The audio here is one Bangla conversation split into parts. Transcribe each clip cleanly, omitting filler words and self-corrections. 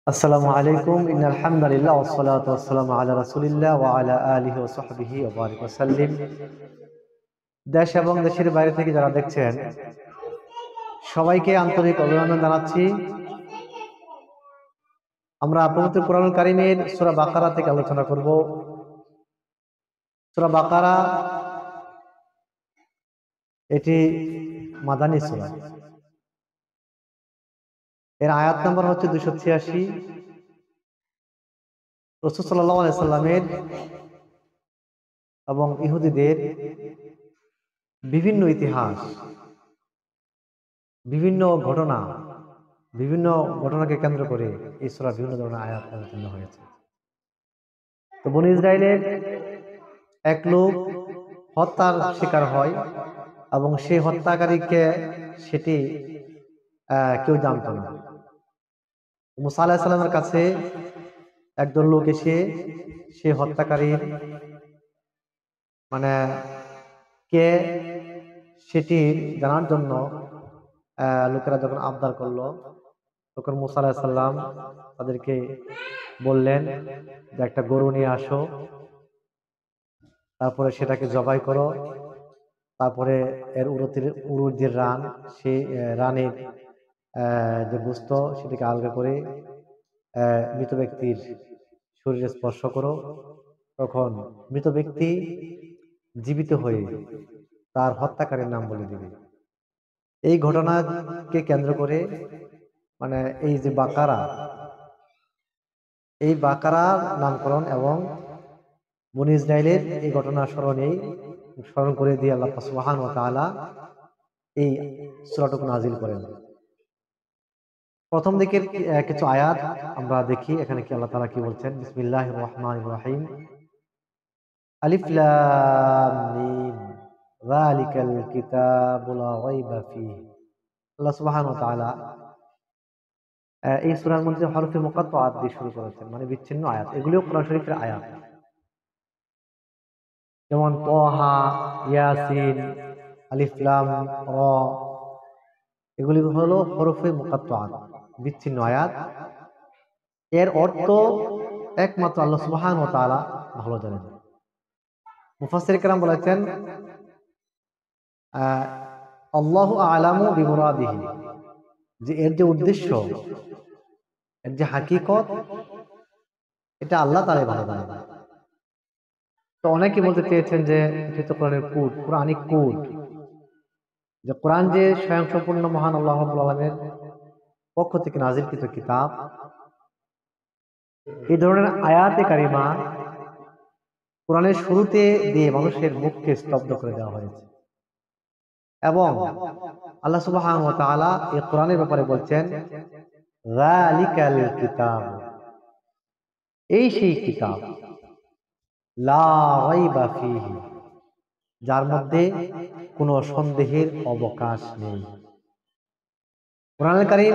আসসালামু আলাইকুম ইন্নাল হামদুলিল্লাহ ওয়াসসালাতু ওয়াসসালামু আলা রাসূলিল্লাহ ওয়া আলা আলিহি ওয়া সাহবিহি ওয়া বারিক ওয়া সাল্লিম। দেশ এবং দেশের বাইরে থেকে যারা দেখছেন সবাইকে আন্তরিক অভিনন্দন জানাচ্ছি। আমরা পবিত্র কোরআনুল কারীমের সূরা বাকারা থেকে আলোচনা করব। সূরা বাকারা এটি মাদানী সূরা। এর আয়াত নম্বর হচ্ছে 286। রাসূল সাল্লাল্লাহু আলাইহি সাল্লামের এবং ইহুদিদের বিভিন্ন ইতিহাস, বিভিন্ন ঘটনাকে কেন্দ্র করে এই সূরা বিভিন্ন ধরনের আয়াত অবতীর্ণ হয়েছে। তো বনী ইসরাইলের এক লোক হত্যার শিকার হয় এবং সেই হত্যাকারীকে সেটি কেউ জানত না। মুসা আলাইহিস সালামের কাছে একদল লোক এসে সে হত্যাকারীর কে সেটি জানার জন্য লোকেরা যখন আবদার করলো, তখন মুসা আলাইহিস সালাম তাদেরকে বললেন যে একটা গরু নিয়ে আসো, তারপরে সেটাকে জবাই করো, তারপরে এর উরুর রান, সেই রানের যে গোশত সেটাকে আলগা করে মৃত ব্যক্তির শরীরে স্পর্শ করো। তখন মৃত ব্যক্তি জীবিত হয়ে তার হত্যাকারীর নাম বলে দিবে। এই ঘটনাকে কেন্দ্র করে এই যে এই বাকারার নামকরণ এবং বনী ইসরাইলের এই ঘটনা স্মরণ করে দিয়ে আল্লাহ সুবহানাহু ওয়া তাআলা এই সূরাটুকু নাযিল করেন। প্রথম দিকের কিছু আয়াত আমরা দেখি, এখানে কি আল্লাহ তাআলা কি বলছেন। বিসমিল্লাহির রহমানির রহিম। আলিফ লাম মিম যালিকাল কিতাবু লা রাইবা ফীহি। আল্লাহ সুবহানাহু ওয়া তাআলা এই সূরার মধ্যে হরফে মুকাত্তাআত দিয়ে শুরু করেছেন, বিচ্ছিন্ন আয়াত। এগুলিও কোরআন শরীফের আয়াত, যেমন তাহা, ইয়াসিন, আলিফ লাম র, এগুলি হলো হরফে মুকাত্তাআত, বিচ্ছিন্ন আয়াত। এর অর্থ একমাত্র আল্লাহ সুবহানাহু ওয়া তাআলা ভালো জানেন। মুফাসসির কেরাম বলেছেন আল্লাহু আ'লামু বিমুরাদিহি, যে এর যে উদ্দেশ্য, এর যে হাকিকত, এটা আল্লাহ তাআলাই ভালো জানেন। তো অনেকে বলতে চেয়েছেন যে এটা তো কোরআনের কোড, কোরআনিক কোড, যে কোরআন যে স্বয়ংসম্পূর্ণ মহান আল্লাহ রাব্বুল আলামিনের পক্ষ থেকে নাযিলকৃত কিতাব। এই ধরনের আয়াতে কারিমা কোরআনের শুরুতে দিয়ে মানুষের মুখকে স্তব্ধ করে দেওয়া হয়েছে। এবং আল্লাহ সুবহানাহু ওয়া তাআলা এই কোরআনের ব্যাপারে বলছেন যালিকাল কিতাব, এই সেই কিতাব, লা রাইবা ফীহি, যার মধ্যে কোনো সন্দেহের অবকাশ নেই। কোরআনুল কারীম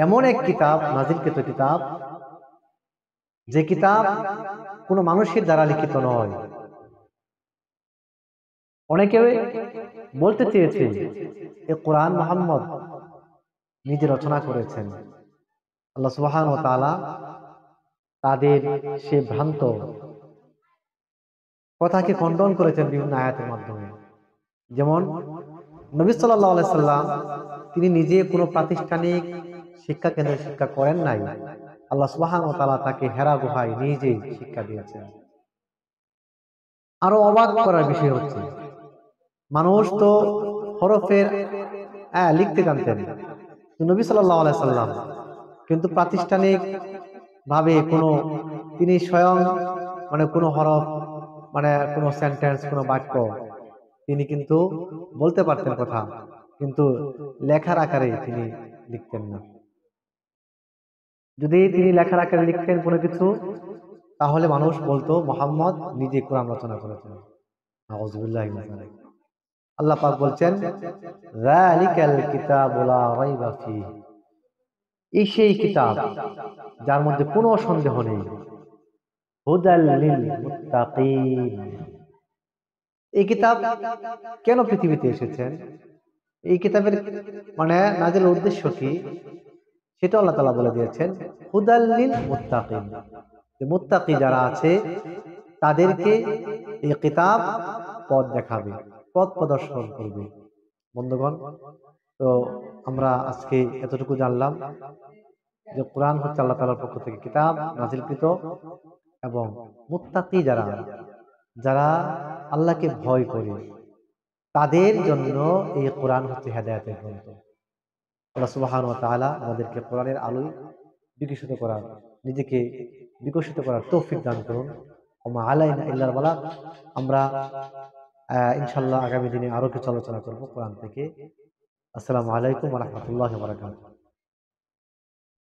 এমন এক কিতাব, নাযিলকৃত কিতাব, যে কিতাব কোনো মানুষের দ্বারা লিখিত নয়। অনেকে বলতে চেয়েছে এ কোরআন মুহাম্মদ নিজে রচনা করেছেন। আল্লাহ সুবহানাহু ওয়া তাআলা তাদের সে ভ্রান্ত কথাকে খণ্ডন করেছেন বিভিন্ন আয়াতের মাধ্যমে। যেমন নবী সাল্লাল্লাহু আলাইহি সাল্লাম তিনি নিজে কোনো প্রাতিষ্ঠানিক শিক্ষা কেন্দ্রে শিক্ষা করেন নাই। আল্লাহ সুবহানাহু ওয়া তাআলা তাকে হেরা গুহায় নিজেই শিক্ষা দিয়েছেন। আরো অবাক করার বিষয় হচ্ছে, মানুষ তো হরফের লিখতে জানতেন, নবী সাল্লাল্লাহু আলাইহি সাল্লাম কিন্তু প্রাতিষ্ঠানিক ভাবে তিনি স্বয়ং কোনো হরফ, কোনো সেন্টেন্স, কোনো বাক্য তিনি কিন্তু বলতে পারতেন কথা, কিন্তু লেখার আকারে তিনি লিখতেন না। যদি তিনি লেখার আকারে লিখতেন কোনো কিছু, তাহলে মানুষ বলতো মুহাম্মদ নিজে কোরআন রচনা করেছেন। নাউযুবিল্লাহি মিন যালিক। আল্লাহ পাক বলছেন যালিকাল কিতাবু লা রাইবা ফীহি, এই সেই কিতাব যার মধ্যে কোনো সন্দেহ নেই। হুদাল লিল মুত্তাকিন, এই কিতাব কেন পৃথিবীতে এসেছেন, এই কিতাবের নাযিলের উদ্দেশ্য কি, সেটা আল্লাহ তাআলা বলে দিয়েছেন হুদাল্লিল মুত্তাকিন, যে মুত্তাকি যারা আছে তাদেরকে এই কিতাব পথ দেখাবে, পথ প্রদর্শন করবে। বন্ধুগণ, তো আমরা আজকে এতটুকু জানলাম যে কোরআন হচ্ছে আল্লাহ তাআলার পক্ষ থেকে কিতাব নাজিলকৃত, এবং মুত্তাকি যারা, যারা আল্লাহকে ভয় করে, তাদের জন্য এই কোরআন হচ্ছে হেদায়েতের গ্রন্থ। আল্লাহ সুবহানাহু ওয়া তাআলা আমাদেরকে কোরআনের আলোয় বিকশিত করার, নিজেকে বিকশিত করার তৌফিক দান করুন। ওমা আলাইনা ইল্লাল বালাগ। আমরা ইনশাআল্লাহ আগামী দিনে আরো কিছু আলোচনা করব কোরআন থেকে। আসসালামু আলাইকুম ওয়া রাহমাতুল্লাহি ওয়া বারাকাতুহু।